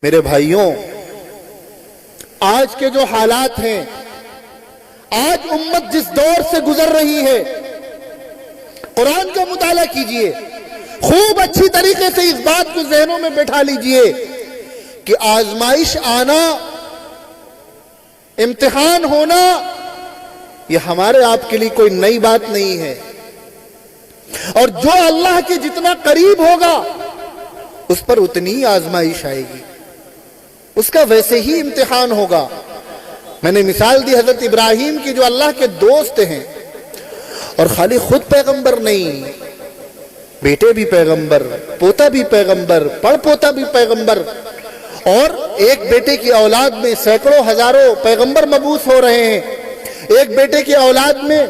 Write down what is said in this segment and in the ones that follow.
میرے بھائیوں، آج کے جو حالات ہیں، آج امت جس دور سے گزر رہی ہے، قرآن کا مطالعہ کیجئے، خوب اچھی طریقے سے اس بات کو ذہنوں میں بٹھا لیجئے کہ آزمائش آنا، امتحان ہونا، یہ ہمارے آپ کے لیے کوئی نئی بات نہیں ہے، اور جو اللہ کے جتنا قریب ہوگا اس پر اتنی آزمائش آئے گی، اس کا ویسے ہی امتحان ہوگا۔ میں نے مثال دی حضرت ابراہیم کی، جو اللہ کے دوست ہیں، اور خالی خود پیغمبر نہیں، بیٹے بھی پیغمبر، پوتا بھی پیغمبر، پڑ پوتا بھی پیغمبر، اور ایک بیٹے کی اولاد میں سینکڑوں ہزاروں پیغمبر مبعوث ہو رہے ہیں۔ ایک بیٹے کی اولاد میں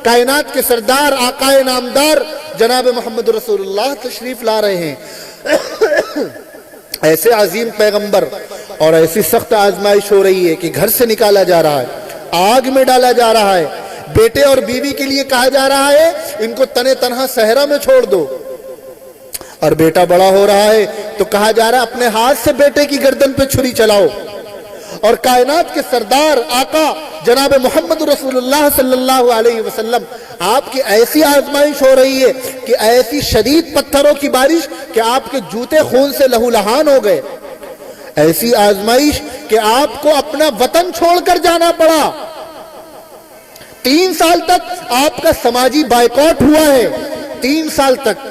کائنات کے سردار، آقا نامدار جناب محمد رسول اللہ تشریف لا رہے ہیں۔ ایسے عظیم پیغمبر، اور ایسی سخت آزمائش ہو رہی ہے کہ گھر سے نکالا جا رہا ہے، آگ میں ڈالا جا رہا ہے، بیٹے اور بیوی کے لیے کہا جا رہا ہے ان کو تنے تنہا صحرا میں چھوڑ دو، اور بیٹا بڑا ہو رہا ہے تو کہا جا رہا ہے اپنے ہاتھ سے بیٹے کی گردن پہ چھری چلاؤ، اور کائنات کے سردار آقا جناب محمد رسول اللہ صلی اللہ علیہ وسلم، آپ کی ایسی آزمائش ہو رہی ہے کہ ایسی شدید پتھروں کی بارش کہ آپ کے جوتے خون سے لہو لہان ہو گئے، ایسی آزمائش کہ آپ کو اپنا وطن چھوڑ کر جانا پڑا، 3 سال تک آپ کا سماجی بائیکاٹ ہوا ہے، 3 سال تک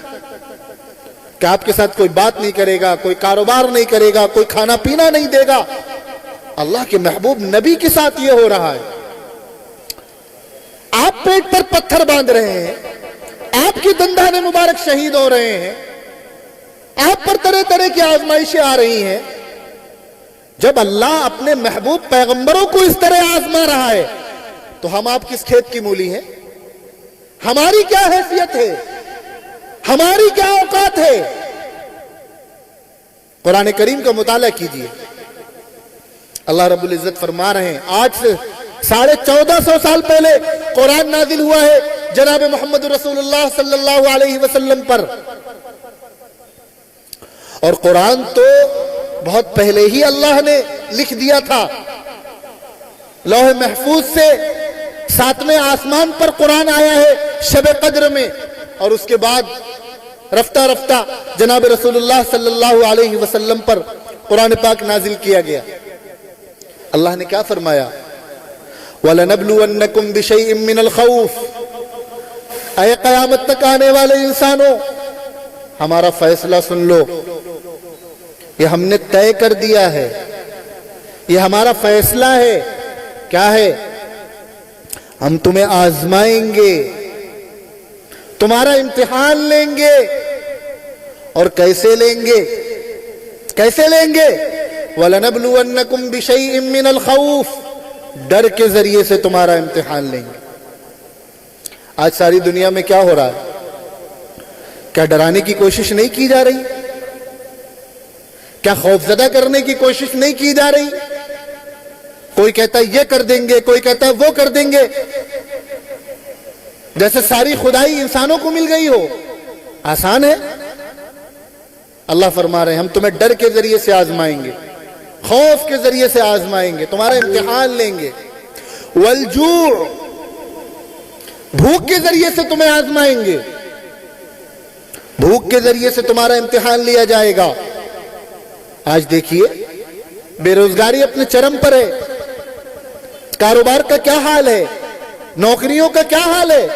کہ آپ کے ساتھ کوئی بات نہیں کرے گا، کوئی کاروبار نہیں کرے گا، کوئی کھانا پینا نہیں دے گا۔ اللہ کے محبوب نبی کے ساتھ یہ ہو رہا ہے، آپ پیٹ پر پتھر باندھ رہے ہیں، آپ کی دندان مبارک شہید ہو رہے ہیں، آپ پر طرح طرح کی آزمائشیں آ رہی ہیں۔ جب اللہ اپنے محبوب پیغمبروں کو اس طرح آزما رہا ہے تو ہم آپ کس کھیت کی مولی ہیں؟ ہماری کیا حیثیت ہے؟ ہماری کیا اوقات ہے؟ قرآن کریم کا مطالعہ کیجئے، اللہ رب العزت فرما رہے ہیں، آج سے 1450 سال پہلے قرآن نازل ہوا ہے جناب محمد رسول اللہ صلی اللہ علیہ وسلم پر، اور قرآن تو بہت پہلے ہی اللہ نے لکھ دیا تھا، لوح محفوظ سے 7ویں آسمان پر قرآن آیا ہے شب قدر میں، اور اس کے بعد رفتہ رفتہ جناب رسول اللہ صلی اللہ علیہ وسلم پر قرآن پاک نازل کیا گیا۔ اللہ نے کیا فرمایا؟ وَلَنَبْلُوَنَّكُمْ بِشَيْءٍ مِّنَ الْخَوْفِ، اے قیامت تک آنے والے انسانوں، ہمارا فیصلہ سن لو، یہ ہم نے طے کر دیا ہے، یہ ہمارا فیصلہ ہے۔ کیا ہے؟ ہم تمہیں آزمائیں گے، تمہارا امتحان لیں گے، اور کیسے لیں گے؟ کیسے لیں گے؟ وَلَنَبْلُوَنَّكُمْ بِشَيْءٍ مِّنَ الْخَوْفِ، ڈر کے ذریعے سے تمہارا امتحان لیں گے۔ آج ساری دنیا میں کیا ہو رہا ہے؟ کیا ڈرانے کی کوشش نہیں کی جا رہی؟ کیا خوفزدہ کرنے کی کوشش نہیں کی جا رہی؟ کوئی کہتا ہے یہ کر دیں گے، کوئی کہتا ہے وہ کر دیں گے، جیسے ساری خدائی انسانوں کو مل گئی ہو۔ آسان ہے؟ اللہ فرما رہے ہیں ہم تمہیں ڈر کے ذریعے سے آزمائیں گے، خوف کے ذریعے سے آزمائیں گے، تمہارا امتحان لیں گے۔ والجوع، بھوک کے ذریعے سے تمہیں آزمائیں گے، بھوک کے ذریعے سے تمہارا امتحان لیا جائے گا۔ آج دیکھیے بے روزگاری اپنے چرم پر ہے، کاروبار کا کیا حال ہے، نوکریوں کا کیا حال ہے۔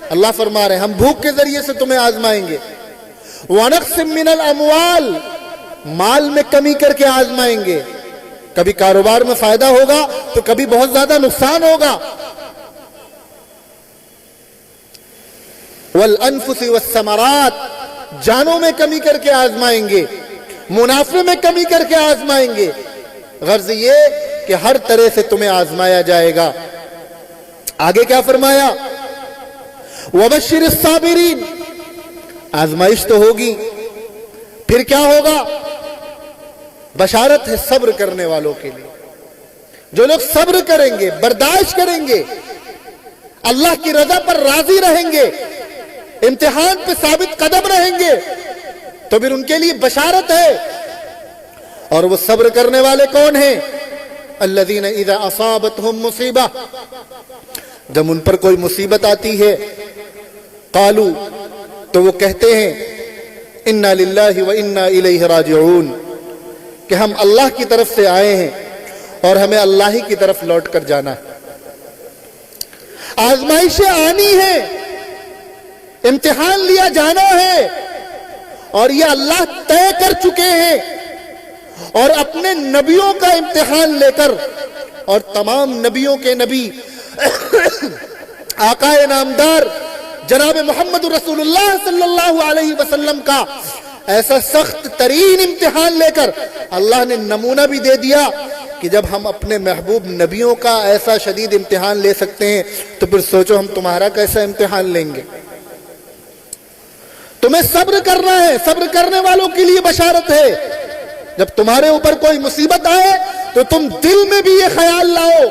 اللہ فرما رہے ہیں ہم بھوک کے ذریعے سے تمہیں آزمائیں گے۔ وَنَقْصٍ مِّنَ الْأَمْوَالِ، مال میں کمی کر کے آزمائیں گے، کبھی کاروبار میں فائدہ ہوگا تو کبھی بہت زیادہ نقصان ہوگا۔ وَالْأَنفُسِ وَالثَّمَرَاتِ، جانوں میں کمی کر کے آزمائیں گے، منافع میں کمی کر کے آزمائیں گے۔ غرض یہ کہ ہر طرح سے تمہیں آزمایا جائے گا۔ آگے کیا فرمایا؟ وَبَشِّرِ الصَّابِرِينَ، آزمائش تو ہوگی، پھر کیا ہوگا؟ بشارت ہے صبر کرنے والوں کے لیے، جو لوگ صبر کریں گے، برداشت کریں گے، اللہ کی رضا پر راضی رہیں گے، امتحان پہ ثابت قدم رہیں گے، تو پھر ان کے لیے بشارت ہے۔ اور وہ صبر کرنے والے کون ہیں؟ الذین اذا اصابتہم مصیبہ، جب ان پر کوئی مصیبت آتی ہے، قالو، تو وہ کہتے ہیں انا للہ و انا الیہ راجعون، کہ ہم اللہ کی طرف سے آئے ہیں اور ہمیں اللہ ہی کی طرف لوٹ کر جانا ہے۔ آزمائشیں آنی ہیں، امتحان لیا جانا ہے، اور یہ اللہ طے کر چکے ہیں، اور اپنے نبیوں کا امتحان لے کر، اور تمام نبیوں کے نبی آقا نامدار جناب محمد رسول اللہ صلی اللہ علیہ وسلم کا ایسا سخت ترین امتحان لے کر اللہ نے نمونہ بھی دے دیا کہ جب ہم اپنے محبوب نبیوں کا ایسا شدید امتحان لے سکتے ہیں تو پھر سوچو ہم تمہارا کیسا امتحان لیں گے۔ تمہیں صبر کرنا ہے، صبر کرنے والوں کے لیے بشارت ہے۔ جب تمہارے اوپر کوئی مصیبت آئے تو تم دل میں بھی یہ خیال لاؤ،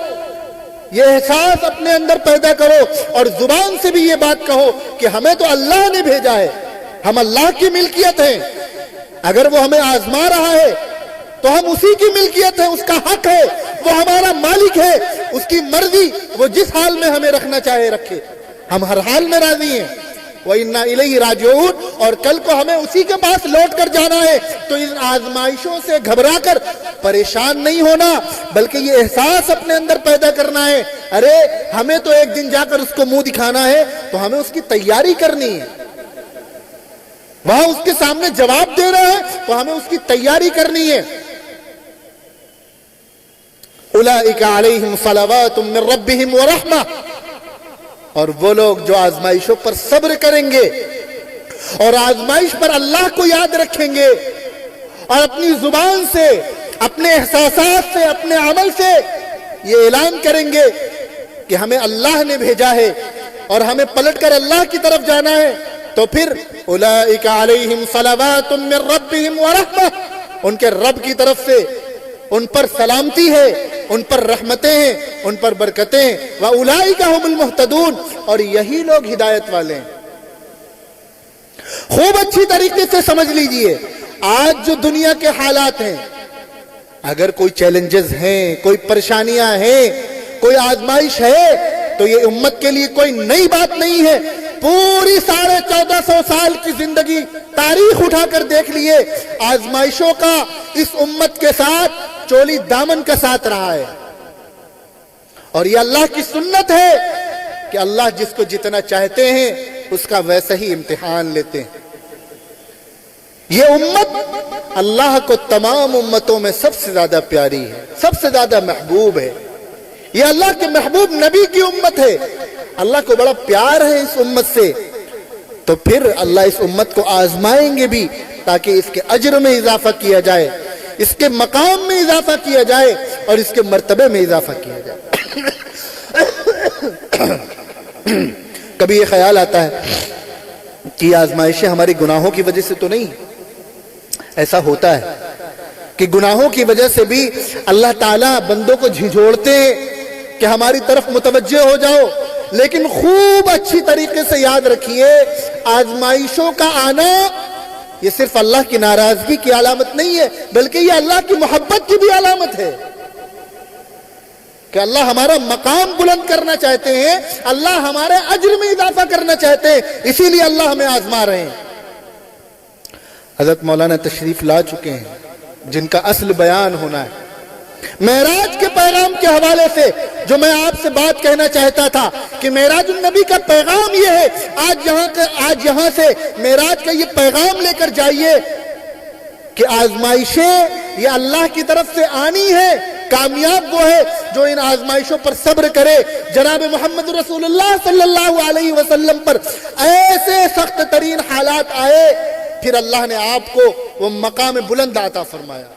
یہ احساس اپنے اندر پیدا کرو، اور زبان سے بھی یہ بات کہو کہ ہمیں تو اللہ نے بھیجا ہے، ہم اللہ کی ملکیت ہیں، اگر وہ ہمیں آزما رہا ہے تو ہم اسی کی ملکیت ہے، اس کا حق ہے، وہ ہمارا مالک ہے، اس کی مرضی، وہ جس حال میں ہمیں رکھنا چاہے رکھے، ہم ہر حال میں راضی ہیں۔ وَإِنَّا إِلَيْهِ رَاجِعُونَ، اور کل کو ہمیں اسی کے پاس لوٹ کر جانا ہے، تو ان آزمائشوں سے گھبرا کر پریشان نہیں ہونا، بلکہ یہ احساس اپنے اندر پیدا کرنا ہے، ارے ہمیں تو ایک دن جا کر اس کو منہ دکھانا ہے، تو ہمیں اس کی تیاری کرنی ہے، وہاں اس کے سامنے جواب دے رہا ہے تو ہمیں اس کی تیاری کرنی ہے۔ اولئک علیہم صلوات من ربہم ورحمہ، اور وہ لوگ جو آزمائشوں پر صبر کریں گے اور آزمائش پر اللہ کو یاد رکھیں گے، اور اپنی زبان سے، اپنے احساسات سے، اپنے عمل سے یہ اعلان کریں گے کہ ہمیں اللہ نے بھیجا ہے اور ہمیں پلٹ کر اللہ کی طرف جانا ہے، تو پھر اولئک علیہم صلوات من ربہم ورحمہ، ان کے رب کی طرف سے ان پر سلامتی ہے، ان پر رحمتیں ہیں، ان پر برکتیں ہیں، وَأُولَئِكَ هُمُ الْمُهْتَدُونَ، اور یہی لوگ ہدایت والے ہیں۔ خوب اچھی طریقے سے سمجھ لیجئے، آج جو دنیا کے حالات ہیں، اگر کوئی چیلنجز ہیں، کوئی پریشانیاں ہیں، کوئی آزمائش ہے، تو یہ امت کے لیے کوئی نئی بات نہیں ہے۔ پوری 1450 سال کی زندگی تاریخ اٹھا کر دیکھ لیے، آزمائشوں کا اس امت کے ساتھ چولی دامن کا ساتھ رہا ہے، اور یہ اللہ کی سنت ہے کہ اللہ جس کو جتنا چاہتے ہیں اس کا ویسا ہی امتحان لیتے ہیں۔ یہ امت اللہ کو تمام امتوں میں سب سے زیادہ پیاری ہے، سب سے زیادہ محبوب ہے، یہ اللہ کے محبوب نبی کی امت ہے، اللہ کو بڑا پیار ہے اس امت سے، تو پھر اللہ اس امت کو آزمائیں گے بھی تاکہ اس کے اجر میں اضافہ کیا جائے، اس کے مقام میں اضافہ کیا جائے، اور اس کے مرتبے میں اضافہ کیا جائے۔ کبھی یہ خیال آتا ہے کہ یہ آزمائشیں ہماری گناہوں کی وجہ سے تو نہیں، ایسا ہوتا ہے کہ گناہوں کی وجہ سے بھی اللہ تعالیٰ بندوں کو جھنجھوڑتے ہیں کہ ہماری طرف متوجہ ہو جاؤ، لیکن خوب اچھی طریقے سے یاد رکھیے، آزمائشوں کا آنا یہ صرف اللہ کی ناراضگی کی علامت نہیں ہے، بلکہ یہ اللہ کی محبت کی بھی علامت ہے کہ اللہ ہمارا مقام بلند کرنا چاہتے ہیں، اللہ ہمارے اجر میں اضافہ کرنا چاہتے ہیں، اسی لیے اللہ ہمیں آزما رہے ہیں۔ حضرت مولانا تشریف لا چکے ہیں جن کا اصل بیان ہونا ہے۔ معراج کے پیغام کے حوالے سے جو میں آپ سے بات کہنا چاہتا تھا کہ معراج النبی کا پیغام یہ ہے، آج یہاں سے معراج کا یہ پیغام لے کر جائیے کہ آزمائشیں یہ اللہ کی طرف سے آنی ہے، کامیاب وہ ہے جو ان آزمائشوں پر صبر کرے۔ جناب محمد رسول اللہ صلی اللہ علیہ وسلم پر ایسے سخت ترین حالات آئے، پھر اللہ نے آپ کو وہ مقام بلند عطا فرمایا۔